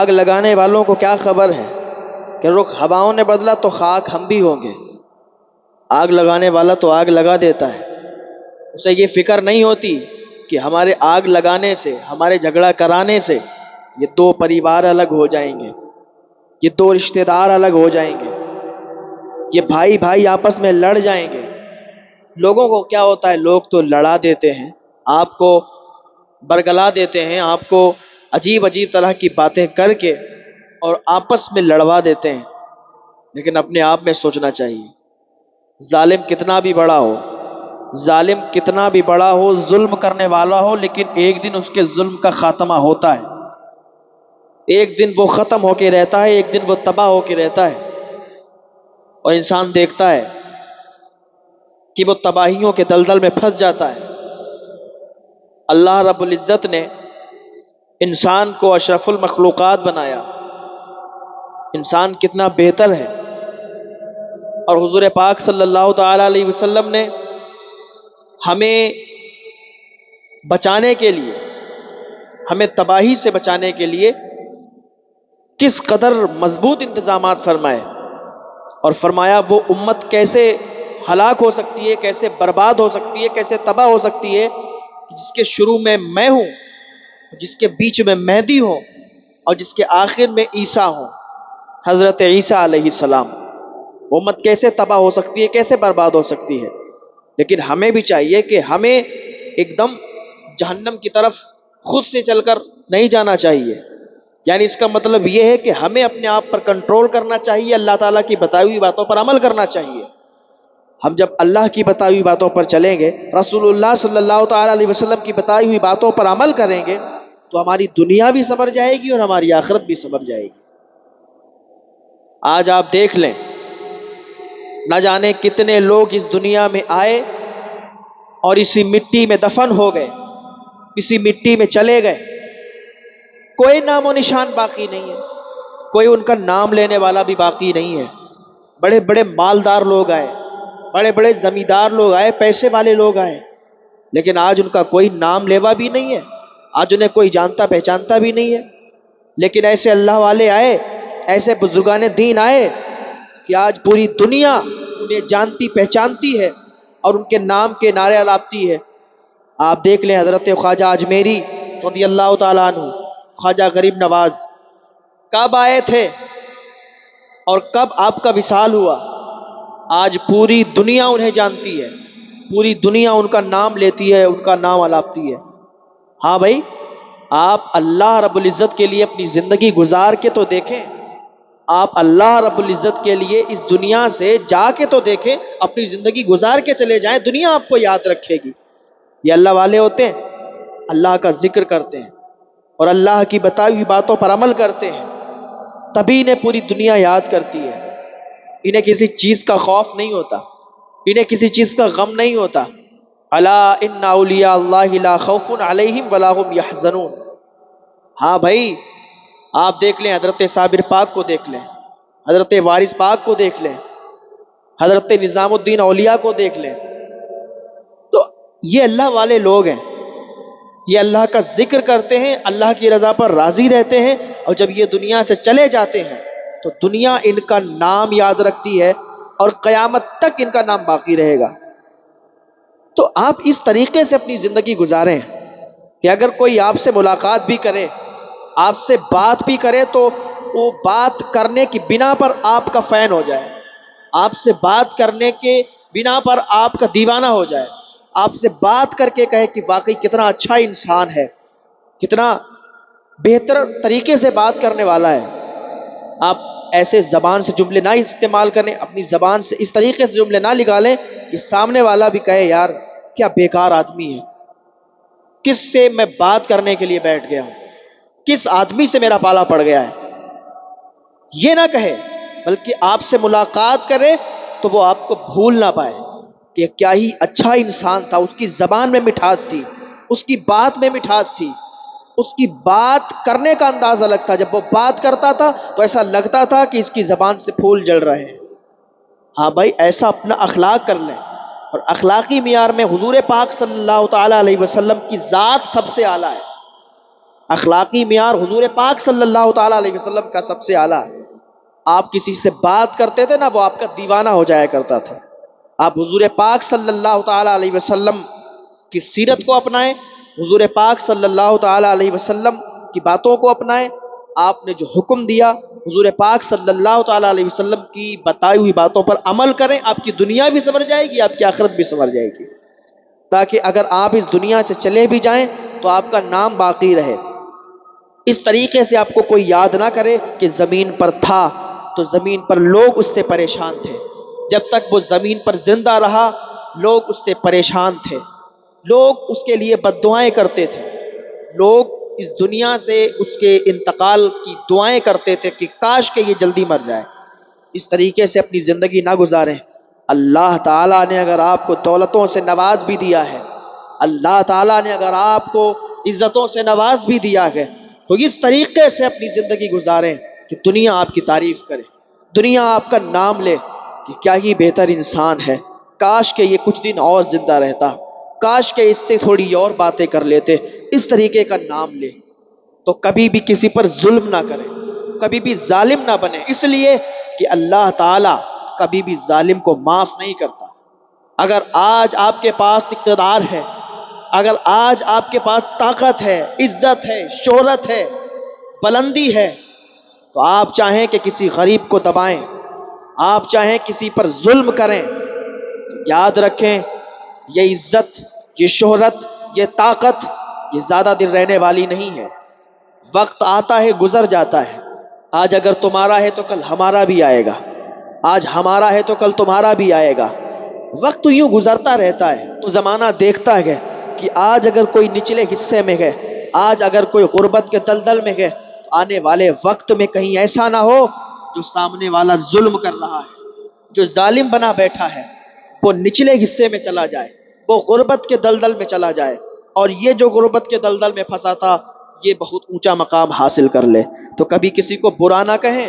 آگ لگانے والوں کو کیا خبر ہے کہ رخ ہواؤں نے بدلا تو خاک ہم بھی ہوں گے۔ آگ لگانے والا تو آگ لگا دیتا ہے، اسے یہ فکر نہیں ہوتی کہ ہمارے آگ لگانے سے، ہمارے جھگڑا کرانے سے یہ دو پریوار الگ ہو جائیں گے، یہ دو رشتہ دار الگ ہو جائیں گے، یہ بھائی بھائی آپس میں لڑ جائیں گے۔ لوگوں کو کیا ہوتا ہے، لوگ تو لڑا دیتے ہیں، آپ کو برگلا دیتے ہیں، آپ کو عجیب عجیب طرح کی باتیں کر کے اور آپس میں لڑوا دیتے ہیں۔ لیکن اپنے آپ میں سوچنا چاہیے، ظالم کتنا بھی بڑا ہو، ظالم کتنا بھی بڑا ہو، ظلم کرنے والا ہو، لیکن ایک دن اس کے ظلم کا خاتمہ ہوتا ہے، ایک دن وہ ختم ہو کے رہتا ہے، ایک دن وہ تباہ ہو کے رہتا ہے، اور انسان دیکھتا ہے کہ وہ تباہیوں کے دلدل میں پھنس جاتا ہے۔ اللہ رب العزت نے انسان کو اشرف المخلوقات بنایا، انسان کتنا بہتر ہے، اور حضور پاک صلی اللہ تعالی علیہ وسلم نے ہمیں بچانے کے لیے، ہمیں تباہی سے بچانے کے لیے کس قدر مضبوط انتظامات فرمائے، اور فرمایا وہ امت کیسے ہلاک ہو سکتی ہے، کیسے برباد ہو سکتی ہے، کیسے تباہ ہو سکتی ہے، جس کے شروع میں ہوں، جس کے بیچ میں مہدی ہو، اور جس کے آخر میں عیسیٰ ہو، حضرت عیسیٰ علیہ السلام۔ وہ امت کیسے تباہ ہو سکتی ہے، کیسے برباد ہو سکتی ہے۔ لیکن ہمیں بھی چاہیے کہ ہمیں ایک دم جہنم کی طرف خود سے چل کر نہیں جانا چاہیے، یعنی اس کا مطلب یہ ہے کہ ہمیں اپنے آپ پر کنٹرول کرنا چاہیے، اللہ تعالیٰ کی بتائی ہوئی باتوں پر عمل کرنا چاہیے۔ ہم جب اللہ کی بتائی ہوئی باتوں پر چلیں گے، رسول اللہ صلی اللہ تعالی علیہ وسلم کی بتائی ہوئی باتوں پر عمل کریں گے، تو ہماری دنیا بھی سنور جائے گی اور ہماری آخرت بھی سنور جائے گی۔ آج آپ دیکھ لیں، نہ جانے کتنے لوگ اس دنیا میں آئے اور اسی مٹی میں دفن ہو گئے، اسی مٹی میں چلے گئے، کوئی نام و نشان باقی نہیں ہے، کوئی ان کا نام لینے والا بھی باقی نہیں ہے۔ بڑے بڑے مالدار لوگ آئے، بڑے بڑے زمیندار لوگ آئے، پیسے والے لوگ آئے، لیکن آج ان کا کوئی نام لیوا بھی نہیں ہے، آج انہیں کوئی جانتا پہچانتا بھی نہیں ہے۔ لیکن ایسے اللہ والے آئے، ایسے بزرگان دین آئے کہ آج پوری دنیا انہیں جانتی پہچانتی ہے اور ان کے نام کے نعرے الاپتی ہے۔ آپ دیکھ لیں حضرت خواجہ اجمیری رضی اللہ تعالیٰ عنہ، خواجہ غریب نواز کب آئے تھے اور کب آپ کا وصال ہوا، آج پوری دنیا انہیں جانتی ہے، پوری دنیا ان کا نام لیتی ہے، ان کا نام الاپتی ہے۔ ہاں بھائی، آپ اللہ رب العزت کے لیے اپنی زندگی گزار کے تو دیکھیں، آپ اللہ رب العزت کے لیے اس دنیا سے جا کے تو دیکھیں، اپنی زندگی گزار کے چلے جائیں، دنیا آپ کو یاد رکھے گی۔ یہ اللہ والے ہوتے ہیں، اللہ کا ذکر کرتے ہیں اور اللہ کی بتائی ہوئی باتوں پر عمل کرتے ہیں، تبھی انہیں پوری دنیا یاد کرتی ہے۔ انہیں کسی چیز کا خوف نہیں ہوتا، انہیں کسی چیز کا غم نہیں ہوتا۔ الا ان اولیاء اللہ لا خوف علیہم ولا هم یحزنون۔ ہاں بھائی، آپ دیکھ لیں حضرت صابر پاک کو دیکھ لیں، حضرت وارث پاک کو دیکھ لیں، حضرت نظام الدین اولیاء کو دیکھ لیں، تو یہ اللہ والے لوگ ہیں، یہ اللہ کا ذکر کرتے ہیں، اللہ کی رضا پر راضی رہتے ہیں، اور جب یہ دنیا سے چلے جاتے ہیں تو دنیا ان کا نام یاد رکھتی ہے اور قیامت تک ان کا نام باقی رہے گا۔ تو آپ اس طریقے سے اپنی زندگی گزاریں کہ اگر کوئی آپ سے ملاقات بھی کرے، آپ سے بات بھی کرے، تو وہ بات کرنے کی بنا پر آپ کا فین ہو جائے، آپ سے بات کرنے کے بنا پر آپ کا دیوانہ ہو جائے، آپ سے بات کر کے کہے کہ واقعی کتنا اچھا انسان ہے، کتنا بہتر طریقے سے بات کرنے والا ہے۔ آپ ایسے زبان سے جملے نہ استعمال کریں، اپنی زبان سے اس طریقے سے جملے نہ نکالیں کہ سامنے والا بھی کہے یار کیا بیکار آدمی ہے، کس سے میں بات کرنے کے لیے بیٹھ گیا ہوں، کس آدمی سے میرا پالا پڑ گیا ہے۔ یہ نہ کہے، بلکہ آپ سے ملاقات کرے تو وہ آپ کو بھول نہ پائے کہ کیا ہی اچھا انسان تھا، اس کی زبان میں مٹھاس تھی، اس کی بات میں مٹھاس تھی، اس کی بات کرنے کا انداز الگ تھا، جب وہ بات کرتا تھا تو ایسا لگتا تھا کہ اس کی زبان سے پھول جڑ رہے ہیں۔ ہاں بھائی، ایسا اپنا اخلاق کر لیں، اور اخلاقی معیار میں حضور پاک صلی اللہ تعالی علیہ وسلم کی ذات سب سے اعلیٰ ہے، اخلاقی معیار حضور پاک صلی اللہ تعالیٰ علیہ وسلم کا سب سے اعلیٰ ہے۔ آپ کسی سے بات کرتے تھے نا، وہ آپ کا دیوانہ ہو جایا کرتا تھا۔ آپ حضور پاک صلی اللہ تعالیٰ علیہ وسلم کی سیرت کو اپنائیں، حضور پاک صلی اللہ تعالیٰ علیہ وسلم کی باتوں کو اپنائیں۔ آپ نے جو حکم دیا، حضور پاک صلی اللہ تعالیٰ علیہ وسلم کی بتائی ہوئی باتوں پر عمل کریں، آپ کی دنیا بھی سنور جائے گی، آپ کی آخرت بھی سنور جائے گی، تاکہ اگر آپ اس دنیا سے چلے بھی جائیں تو آپ کا نام باقی رہے۔ اس طریقے سے آپ کو کوئی یاد نہ کرے کہ زمین پر تھا تو زمین پر لوگ اس سے پریشان تھے، جب تک وہ زمین پر زندہ رہا لوگ اس سے پریشان تھے، لوگ اس کے لیے بد دعائیں کرتے تھے، لوگ اس دنیا سے اس کے انتقال کی دعائیں کرتے تھے کہ کاش کہ یہ جلدی مر جائے۔ اس طریقے سے اپنی زندگی نہ گزاریں۔ اللہ تعالیٰ نے اگر آپ کو دولتوں سے نواز بھی دیا ہے، اللہ تعالیٰ نے اگر آپ کو عزتوں سے نواز بھی دیا ہے، تو اس طریقے سے اپنی زندگی گزاریں کہ دنیا آپ کی تعریف کرے، دنیا آپ کا نام لے کہ کیا ہی بہتر انسان ہے، کاش کہ یہ کچھ دن اور زندہ رہتا، کاش کہ اس سے تھوڑی اور باتیں کر لیتے، اس طریقے کا نام لے۔ تو کبھی بھی کسی پر ظلم نہ کریں، کبھی بھی ظالم نہ بنے، اس لیے کہ اللہ تعالیٰ کبھی بھی ظالم کو معاف نہیں کرتا۔ اگر آج آپ کے پاس اقتدار ہے، اگر آج آپ کے پاس طاقت ہے، عزت ہے، شہرت ہے، بلندی ہے، تو آپ چاہیں کہ کسی غریب کو دبائیں، آپ چاہیں کسی پر ظلم کریں، تو یاد رکھیں یہ عزت، یہ شہرت، یہ طاقت، یہ زیادہ دن رہنے والی نہیں ہے۔ وقت آتا ہے گزر جاتا ہے، آج اگر تمہارا ہے تو کل ہمارا بھی آئے گا، آج ہمارا ہے تو کل تمہارا بھی آئے گا۔ وقت یوں گزرتا رہتا ہے تو زمانہ دیکھتا ہے کہ آج اگر کوئی نچلے حصے میں ہے، آج اگر کوئی غربت کے دلدل میں ہے، تو آنے والے وقت میں کہیں ایسا نہ ہو جو سامنے والا ظلم کر رہا ہے، جو ظالم بنا بیٹھا ہے، وہ نچلے حصے میں چلا جائے، وہ غربت کے دلدل میں چلا جائے، اور یہ جو غربت کے دلدل میں پھنسا تھا یہ بہت اونچا مقام حاصل کر لے۔ تو کبھی کسی کو برا نہ کہیں،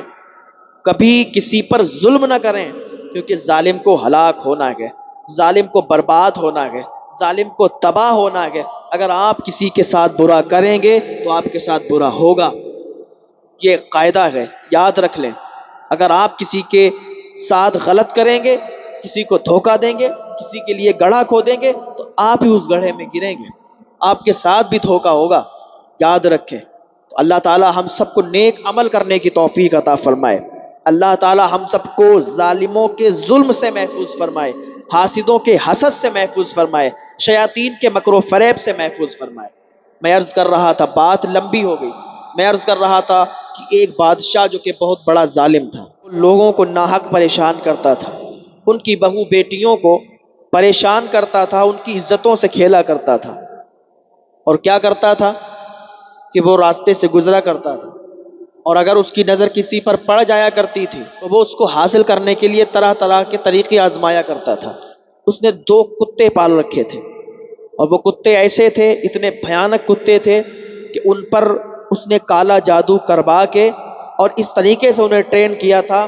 کبھی کسی پر ظلم نہ کریں، کیونکہ ظالم کو ہلاک ہونا ہے، ظالم کو برباد ہونا ہے، ظالم کو تباہ ہونا ہے۔ اگر آپ کسی کے ساتھ برا کریں گے تو آپ کے ساتھ برا ہوگا، یہ قاعدہ ہے، یاد رکھ لیں۔ اگر آپ کسی کے ساتھ غلط کریں گے، کسی کو دھوکہ دیں گے، کسی کے لیے گڑھا کھودیں گے، تو آپ ہی اس گڑھے میں گریں گے، آپ کے ساتھ بھی دھوکہ ہوگا، یاد رکھیں۔ تو اللہ تعالی ہم سب کو نیک عمل کرنے کی توفیق عطا فرمائے، اللہ تعالی ہم سب کو ظالموں کے ظلم سے محفوظ فرمائے، حاسدوں کے حسد سے محفوظ فرمائے، شیاطین کے مکر و فریب سے محفوظ فرمائے۔ میں عرض کر رہا تھا، بات لمبی ہو گئی، میں عرض کر رہا تھا کہ ایک بادشاہ جو کہ بہت بڑا ظالم تھا، لوگوں کو ناحق پریشان کرتا تھا، ان کی بہو بیٹیوں کو پریشان کرتا تھا، ان کی عزتوں سے کھیلا کرتا تھا، اور کیا کرتا تھا کہ وہ راستے سے گزرا کرتا تھا، اور اگر اس کی نظر کسی پر پڑ جایا کرتی تھی تو وہ اس کو حاصل کرنے کے لیے طرح طرح کے طریقے آزمایا کرتا تھا۔ اس نے 2 کتے پال رکھے تھے، اور وہ کتے ایسے تھے، اتنے بھیانک کتے تھے کہ ان پر اس نے کالا جادو کروا کے اور اس طریقے سے انہیں ٹرین کیا تھا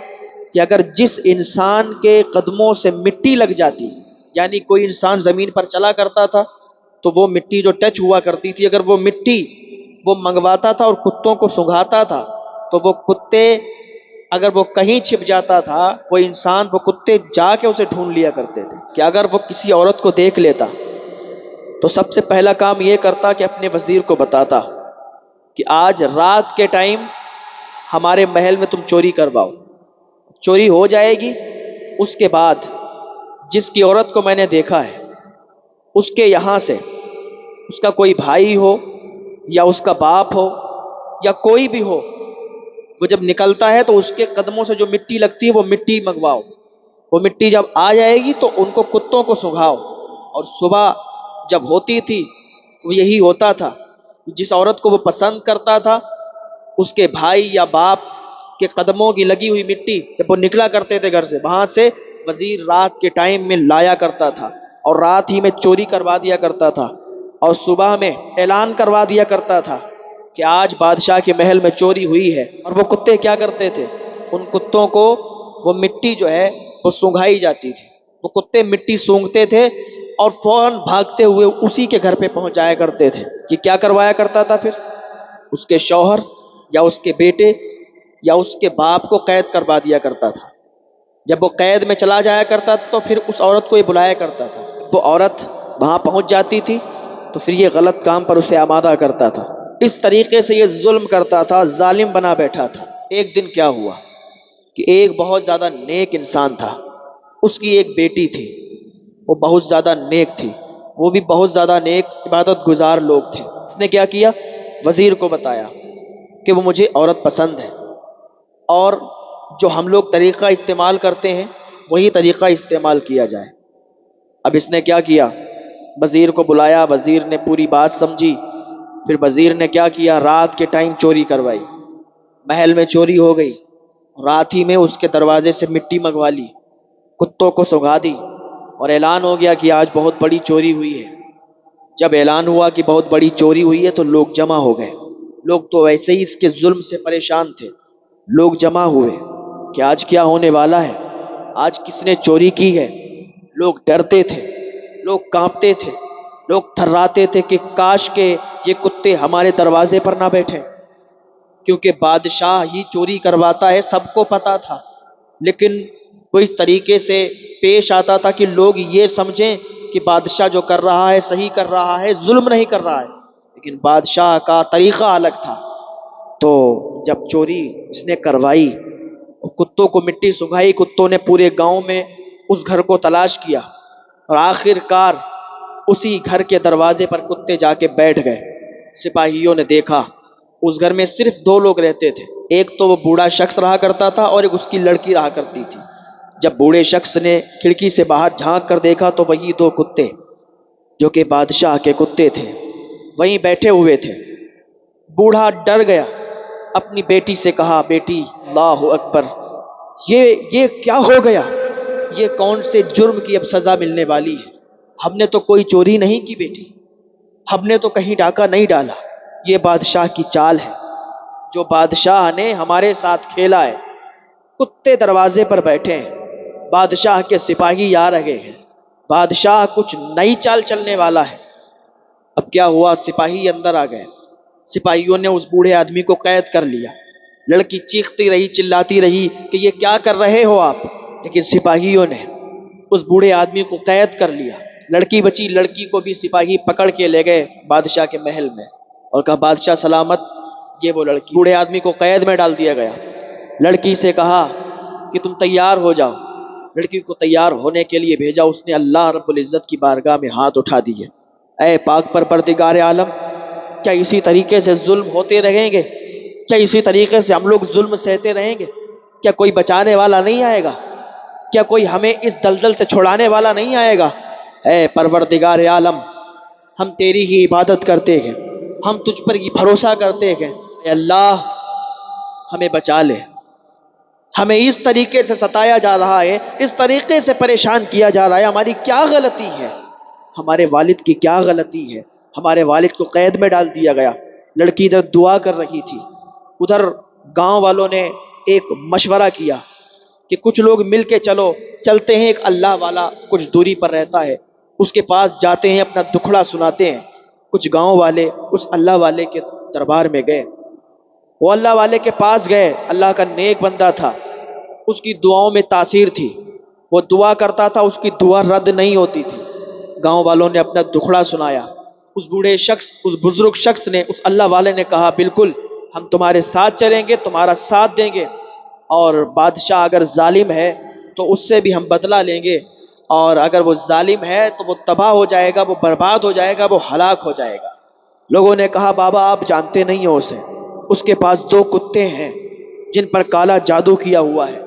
کہ اگر جس انسان کے قدموں سے مٹی لگ جاتی، یعنی کوئی انسان زمین پر چلا کرتا تھا تو وہ مٹی جو ٹچ ہوا کرتی تھی، اگر وہ مٹی وہ منگواتا تھا اور کتوں کو سنگھاتا تھا تو وہ کتے اگر وہ کہیں چھپ جاتا تھا، وہ انسان، وہ کتے جا کے اسے ڈھونڈ لیا کرتے تھے کہ اگر وہ کسی عورت کو دیکھ لیتا تو سب سے پہلا کام یہ کرتا کہ اپنے وزیر کو بتاتا کہ آج رات کے ٹائم ہمارے محل میں تم چوری کرواؤ، چوری ہو جائے گی، اس کے بعد جس کی عورت کو میں نے دیکھا ہے اس کے یہاں سے اس کا کوئی بھائی ہو یا اس کا باپ ہو یا کوئی بھی ہو، وہ جب نکلتا ہے تو اس کے قدموں سے جو مٹی لگتی ہے وہ مٹی منگواؤ، وہ مٹی جب آ جائے گی تو ان کو کتوں کو سنگھاؤ، اور صبح جب ہوتی تھی تو یہی ہوتا تھا، جس عورت کو وہ پسند کرتا تھا اس کے بھائی یا باپ کے قدموں کی لگی ہوئی مٹی جب وہ نکلا کرتے تھے گھر سے، وہاں سے وزیر رات کے ٹائم میں لایا کرتا تھا اور رات ہی میں چوری کروا دیا کرتا تھا، اور صبح میں اعلان کروا دیا کرتا تھا کہ آج بادشاہ کے محل میں چوری ہوئی ہے۔ اور وہ کتے کیا کرتے تھے، ان کتوں کو وہ مٹی جو ہے وہ سونگھائی جاتی تھی، وہ کتے مٹی سونگھتے تھے اور فوراً بھاگتے ہوئے اسی کے گھر پہ پہنچ جایا کرتے تھے۔ کہ کیا کروایا کرتا تھا پھر اس کے شوہر یا اس کے بیٹے یا اس کے باپ کو قید کروا دیا کرتا تھا۔ جب وہ قید میں چلا جایا کرتا تھا تو پھر اس عورت کو یہ بلایا کرتا تھا۔ وہ عورت وہاں پہنچ جاتی تھی تو پھر یہ غلط کام پر اسے آمادہ کرتا تھا۔ اس طریقے سے یہ ظلم کرتا تھا، ظالم بنا بیٹھا تھا۔ ایک دن کیا ہوا کہ ایک بہت زیادہ نیک انسان تھا، اس کی ایک بیٹی تھی، وہ بہت زیادہ نیک تھی، وہ بھی بہت زیادہ نیک عبادت گزار لوگ تھے۔ اس نے کیا کیا؟ وزیر کو بتایا کہ وہ مجھے عورت پسند ہے اور جو ہم لوگ طریقہ استعمال کرتے ہیں وہی طریقہ استعمال کیا جائے۔ اب اس نے کیا کیا؟ وزیر کو بلایا، وزیر نے پوری بات سمجھی، پھر وزیر نے کیا کیا؟ رات کے ٹائم چوری کروائی، محل میں چوری ہو گئی، رات ہی میں اس کے دروازے سے مٹی منگوا لی، کتوں کو سنگھا دی اور اعلان ہو گیا کہ آج بہت بڑی چوری ہوئی ہے۔ جب اعلان ہوا کہ بہت بڑی چوری ہوئی ہے تو لوگ جمع ہو گئے۔ لوگ تو ویسے ہی اس کے ظلم سے پریشان تھے، لوگ جمع ہوئے کہ آج کیا ہونے والا ہے، آج کس نے چوری کی ہے۔ لوگ ڈرتے تھے، لوگ کانپتے تھے، لوگ تھراتے تھے کہ کاش کہ یہ کتے ہمارے دروازے پر نہ بیٹھیں، کیونکہ بادشاہ ہی چوری کرواتا ہے، سب کو پتا تھا۔ لیکن وہ اس طریقے سے پیش آتا تھا کہ لوگ یہ سمجھیں کہ بادشاہ جو کر رہا ہے صحیح کر رہا ہے، ظلم نہیں کر رہا ہے، لیکن بادشاہ کا طریقہ الگ تھا۔ تو جب چوری اس نے کروائی، کتوں کو مٹی سنگھائی، کتوں نے پورے گاؤں میں اس گھر کو تلاش کیا اور آخر کار اسی گھر کے دروازے پر کتے جا کے بیٹھ گئے۔ سپاہیوں نے دیکھا اس گھر میں صرف دو لوگ رہتے تھے، ایک تو وہ بوڑھا شخص رہا کرتا تھا اور ایک اس کی لڑکی رہا کرتی تھی۔ جب بوڑھے شخص نے کھڑکی سے باہر جھانک کر دیکھا تو وہی دو کتے جو کہ بادشاہ کے کتے تھے وہیں بیٹھے ہوئے تھے۔ بوڑھا ڈر گیا، اپنی بیٹی سے کہا، بیٹی اللہ اکبر، یہ کیا ہو گیا؟ یہ کون سے جرم کی اب سزا ملنے والی ہے؟ ہم نے تو کوئی چوری نہیں کی بیٹی، ہم نے تو کہیں ڈاکہ نہیں ڈالا، یہ بادشاہ کی چال ہے جو بادشاہ نے ہمارے ساتھ کھیلا ہے۔ کتے دروازے پر بیٹھے ہیں، بادشاہ کے سپاہی آ رہے ہیں، بادشاہ کچھ نئی چال چلنے والا ہے۔ اب کیا ہوا؟ سپاہی اندر آ گئے، سپاہیوں نے اس بوڑھے آدمی کو قید کر لیا۔ لڑکی چیختی رہی، چلاتی رہی کہ یہ کیا کر رہے ہو آپ، لیکن سپاہیوں نے اس بوڑھے آدمی کو قید کر لیا۔ لڑکی بچی، لڑکی کو بھی سپاہی پکڑ کے لے گئے بادشاہ کے محل میں اور کہا بادشاہ سلامت، یہ وہ لڑکی۔ بوڑھے آدمی کو قید میں ڈال دیا گیا۔ لڑکی سے کہا کہ تم تیار ہو جاؤ، لڑکی کو تیار ہونے کے لیے بھیجا۔ اس نے اللہ رب العزت کی بارگاہ میں ہاتھ اٹھا دیے، اے پاک پروردگار عالم، کیا اسی طریقے سے ظلم ہوتے رہیں گے؟ کیا اسی طریقے سے ہم لوگ ظلم سہتے رہیں گے؟ کیا کوئی بچانے والا نہیں آئے گا؟ کیا کوئی ہمیں اس دلدل سے چھڑانے والا نہیں آئے گا؟ اے پروردگار عالم، ہم تیری ہی عبادت کرتے ہیں، ہم تجھ پر ہی بھروسہ کرتے ہیں، اے اللہ ہمیں بچا لے۔ ہمیں اس طریقے سے ستایا جا رہا ہے، اس طریقے سے پریشان کیا جا رہا ہے، ہماری کیا غلطی ہے؟ ہمارے والد کی کیا غلطی ہے؟ ہمارے والد کو قید میں ڈال دیا گیا۔ لڑکی ادھر دعا کر رہی تھی، ادھر گاؤں والوں نے ایک مشورہ کیا کہ کچھ لوگ مل کے چلتے ہیں، ایک اللہ والا کچھ دوری پر رہتا ہے، اس کے پاس جاتے ہیں، اپنا دکھڑا سناتے ہیں۔ کچھ گاؤں والے اس اللہ والے کے دربار میں گئے، وہ اللہ والے کے پاس گئے، اللہ کا نیک بندہ تھا، اس کی دعاؤں میں تاثیر تھی، وہ دعا کرتا تھا، اس کی دعا رد نہیں ہوتی تھی۔ گاؤں والوں نے اپنا دکھڑا سنایا، اس بوڑھے شخص، اس بزرگ شخص نے، اس اللہ والے نے کہا بالکل ہم تمہارے ساتھ چلیں گے، تمہارا ساتھ دیں گے، اور بادشاہ اگر ظالم ہے تو اس سے بھی ہم بدلہ لیں گے، اور اگر وہ ظالم ہے تو وہ تباہ ہو جائے گا، وہ برباد ہو جائے گا، وہ ہلاک ہو جائے گا۔ لوگوں نے کہا بابا آپ جانتے نہیں ہو اسے، اس کے پاس دو کتے ہیں جن پر کالا جادو کیا ہوا ہے،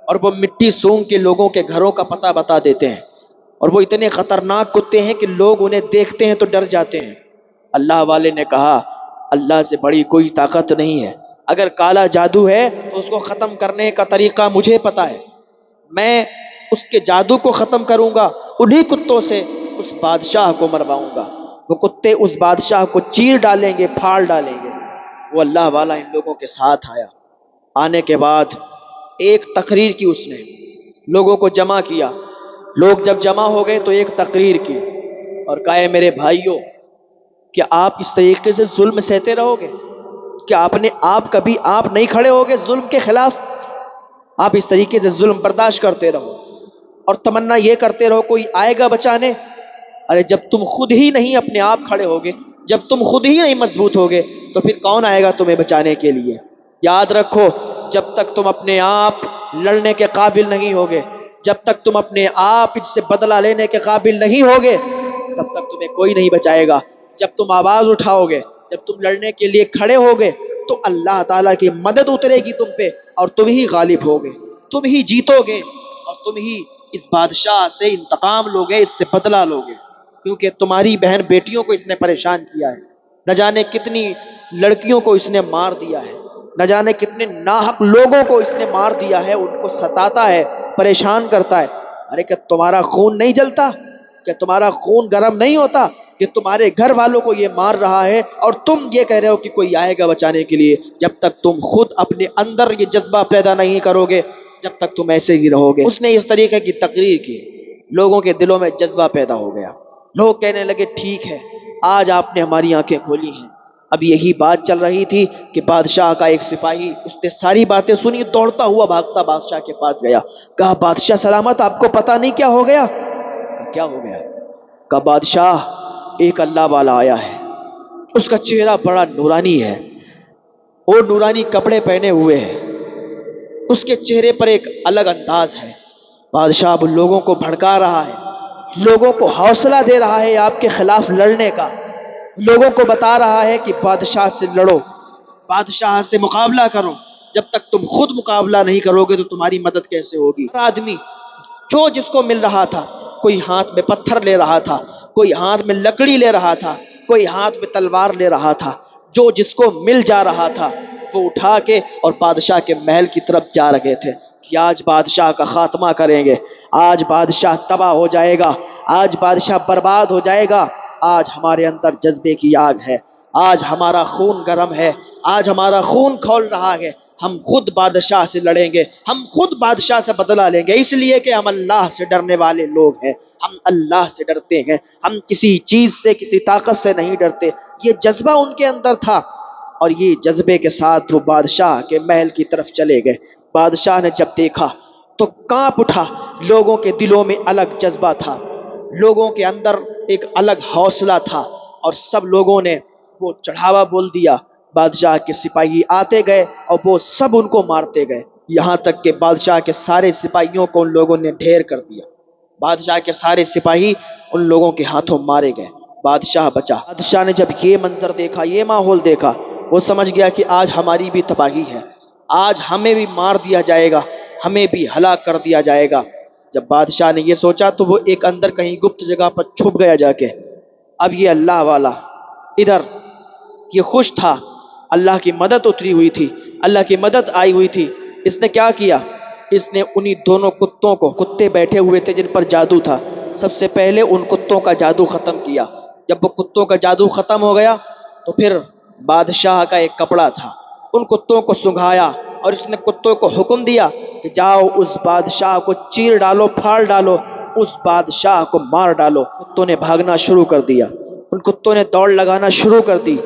اور وہ مٹی سونگھ کے لوگوں کے گھروں کا پتہ بتا دیتے ہیں، اور وہ اتنے خطرناک کتے ہیں کہ لوگ انہیں دیکھتے ہیں تو ڈر جاتے ہیں۔ اللہ والے نے کہا اللہ سے بڑی کوئی طاقت نہیں ہے، اگر کالا جادو ہے تو اس کو ختم کرنے کا طریقہ مجھے پتا ہے، میں اس کے جادو کو ختم کروں گا، انہی کتوں سے اس بادشاہ کو مرواؤں گا، وہ کتے اس بادشاہ کو چیر ڈالیں گے، پھاڑ ڈالیں گے۔ وہ اللہ والا ان لوگوں کے ساتھ آیا، آنے کے بعد ایک تقریر کی، اس نے لوگوں کو جمع کیا۔ لوگ جب جمع ہو گئے تو ایک تقریر کی اور کہا میرے بھائیوں، کیا آپ اس طریقے سے ظلم سہتے رہو گے؟ کہ آپ کبھی آپ نہیں کھڑے ہوگے ظلم کے خلاف؟ آپ اس طریقے سے ظلم برداشت کرتے رہو اور تمنا یہ کرتے رہو کوئی آئے گا بچانے۔ ارے جب تم خود ہی نہیں اپنے آپ کھڑے ہوگے، جب تم خود ہی نہیں مضبوط ہوگے، تو پھر کون آئے گا تمہیں بچانے کے لیے؟ یاد رکھو، جب تک تم اپنے آپ لڑنے کے قابل نہیں ہوگے، جب تک تم اپنے آپ اس سے بدلہ لینے کے قابل نہیں ہوگے، تب تک تمہیں کوئی نہیں بچائے گا۔ جب تم آواز اٹھاؤ گے، جب تم لڑنے کے لیے کھڑے ہوگے، تو اللہ تعالیٰ کی مدد اترے گی تم پہ، اور تم ہی غالب ہوگے، تم ہی جیتو گے، اور تم ہی اس بادشاہ سے انتقام لوگے، اس سے بدلہ لوگے، کیونکہ تمہاری بہن بیٹیوں کو اس نے پریشان کیا ہے، نہ جانے کتنی لڑکیوں کو اس نے مار دیا ہے، نہ جانے کتنے ناحق لوگوں کو اس نے مار دیا ہے، ان کو ستاتا ہے، پریشان کرتا ہے۔ ارے کیا تمہارا خون نہیں جلتا؟ کیا تمہارا خون گرم نہیں ہوتا کہ تمہارے گھر والوں کو یہ مار رہا ہے اور تم یہ کہہ رہے ہو کہ کوئی آئے گا بچانے کے لیے؟ جب تک تم خود اپنے اندر یہ جذبہ پیدا نہیں کرو گے، جب تک تم ایسے ہی رہو گے۔ اس نے اس طریقے کی تقریر کی، لوگوں کے دلوں میں جذبہ پیدا ہو گیا، لوگ کہنے لگے ٹھیک ہے، آج آپ نے ہماری آنکھیں کھولی ہیں۔ اب یہی بات چل رہی تھی کہ بادشاہ کا ایک سپاہی، اس نے ساری باتیں سنی، دوڑتا ہوا بھاگتا بادشاہ کے پاس گیا، کہا بادشاہ سلامت، آپ کو پتہ نہیں کیا ہو گیا؟ کیا ہو گیا؟ کہا بادشاہ، ایک اللہ والا آیا ہے، اس کا چہرہ بڑا نورانی ہے، وہ نورانی کپڑے پہنے ہوئے ہے، اس کے چہرے پر ایک الگ انداز ہے۔ بادشاہ اب لوگوں کو بھڑکا رہا ہے، لوگوں کو حوصلہ دے رہا ہے آپ کے خلاف لڑنے کا، لوگوں کو بتا رہا ہے کہ بادشاہ سے لڑو، بادشاہ سے مقابلہ کرو۔ جب تک تم خود مقابلہ نہیں کرو گے تو تمہاری مدد کیسے ہوگی؟ ہر آدمی جو جس کو مل رہا تھا، کوئی ہاتھ میں پتھر لے رہا تھا، کوئی ہاتھ میں لکڑی لے رہا تھا، کوئی ہاتھ میں تلوار لے رہا تھا، جو جس کو مل جا رہا تھا وہ اٹھا کے اور بادشاہ کے محل کی طرف جا رہے تھے کہ آج بادشاہ کا خاتمہ کریں گے، آج بادشاہ تباہ ہو جائے گا، آج بادشاہ برباد ہو جائے گا۔ آج ہمارے اندر جذبے کی آگ ہے، آج ہمارا خون گرم ہے، آج ہمارا خون کھول رہا ہے، ہم خود بادشاہ سے لڑیں گے، ہم خود بادشاہ سے بدلہ لیں گے، اس لیے کہ ہم اللہ سے ڈرنے والے لوگ ہیں، ہم اللہ سے ڈرتے ہیں، ہم کسی چیز سے، کسی طاقت سے نہیں ڈرتے۔ یہ جذبہ ان کے اندر تھا، اور یہ جذبے کے ساتھ وہ بادشاہ کے محل کی طرف چلے گئے۔ بادشاہ نے جب دیکھا تو کانپ اٹھا، لوگوں کے دلوں میں الگ جذبہ تھا، لوگوں کے اندر ایک الگ حوصلہ تھا، اور سب لوگوں نے وہ چڑھاوا بول دیا۔ بادشاہ کے سپاہی آتے گئے اور وہ سب ان کو مارتے گئے، یہاں تک کہ بادشاہ کے سارے سپاہیوں کو ان لوگوں نے ڈھیر کر دیا۔ بادشاہ کے سارے سپاہی ان لوگوں کے ہاتھوں مارے گئے، بادشاہ بچا۔ بادشاہ نے جب یہ منظر دیکھا، یہ ماحول دیکھا، وہ سمجھ گیا کہ آج ہماری بھی تباہی ہے، آج ہمیں بھی مار دیا جائے گا، ہمیں بھی ہلاک کر دیا جائے گا۔ جب بادشاہ نے یہ سوچا تو وہ ایک اندر کہیں گپت جگہ پر چھپ گیا جا کے۔ اب یہ اللہ والا ادھر یہ خوش تھا، اللہ کی مدد اتری ہوئی تھی، اللہ کی مدد آئی ہوئی تھی۔ اس نے کیا کیا؟ اس نے انہی دونوں کتوں کو، کتے بیٹھے ہوئے تھے جن پر جادو تھا، سب سے پہلے ان کتوں کا جادو ختم کیا۔ جب وہ کتوں کا جادو ختم ہو گیا تو پھر بادشاہ کا ایک کپڑا تھا، ان کتوں کو سنگھایا، اور اس نے کتوں کو حکم دیا کہ جاؤ اس بادشاہ کو چیر ڈالو، پھاڑ ڈالو، اس بادشاہ کو مار ڈالو۔ کتوں نے بھاگنا شروع کر دیا، ان کتوں نے دوڑ لگانا شروع کر دی،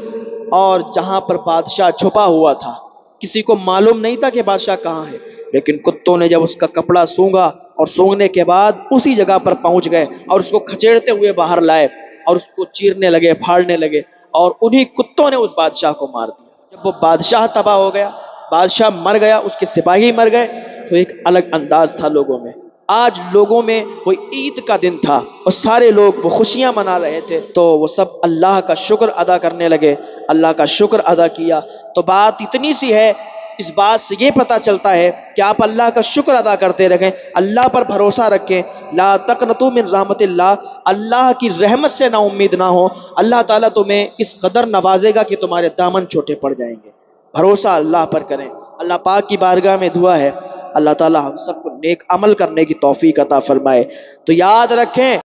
اور جہاں پر بادشاہ چھپا ہوا تھا، کسی کو معلوم نہیں تھا کہ بادشاہ کہاں ہے، لیکن کتوں نے جب اس کا کپڑا سونگا اور سونگنے کے بعد اسی جگہ پر پہنچ گئے اور اس کو کھچیڑتے ہوئے باہر لائے اور اس کو چیرنے لگے، پھاڑنے لگے، اور انہی کتوں نے اس بادشاہ کو مار دیا۔ جب وہ بادشاہ تباہ ہو گیا، بادشاہ مر گیا، اس کے سپاہی مر گئے، تو ایک الگ انداز تھا لوگوں میں۔ آج لوگوں میں وہ عید کا دن تھا اور سارے لوگ وہ خوشیاں منا رہے تھے، تو وہ سب اللہ کا شکر ادا کرنے لگے، اللہ کا شکر ادا کیا۔ تو بات اتنی سی ہے، اس بات سے یہ پتہ چلتا ہے کہ آپ اللہ کا شکر ادا کرتے رہیں، اللہ پر بھروسہ رکھیں، لا تقنطوا من رحمت اللہ، اللہ کی رحمت سے نا امید نہ ہو۔ اللہ تعالیٰ تمہیں اس قدر نوازے گا کہ تمہارے دامن چھوٹے پڑ جائیں گے۔ بھروسہ اللہ پر کریں۔ اللہ پاک کی بارگاہ میں دعا ہے اللہ تعالیٰ ہم سب کو نیک عمل کرنے کی توفیق عطا فرمائے۔ تو یاد رکھیں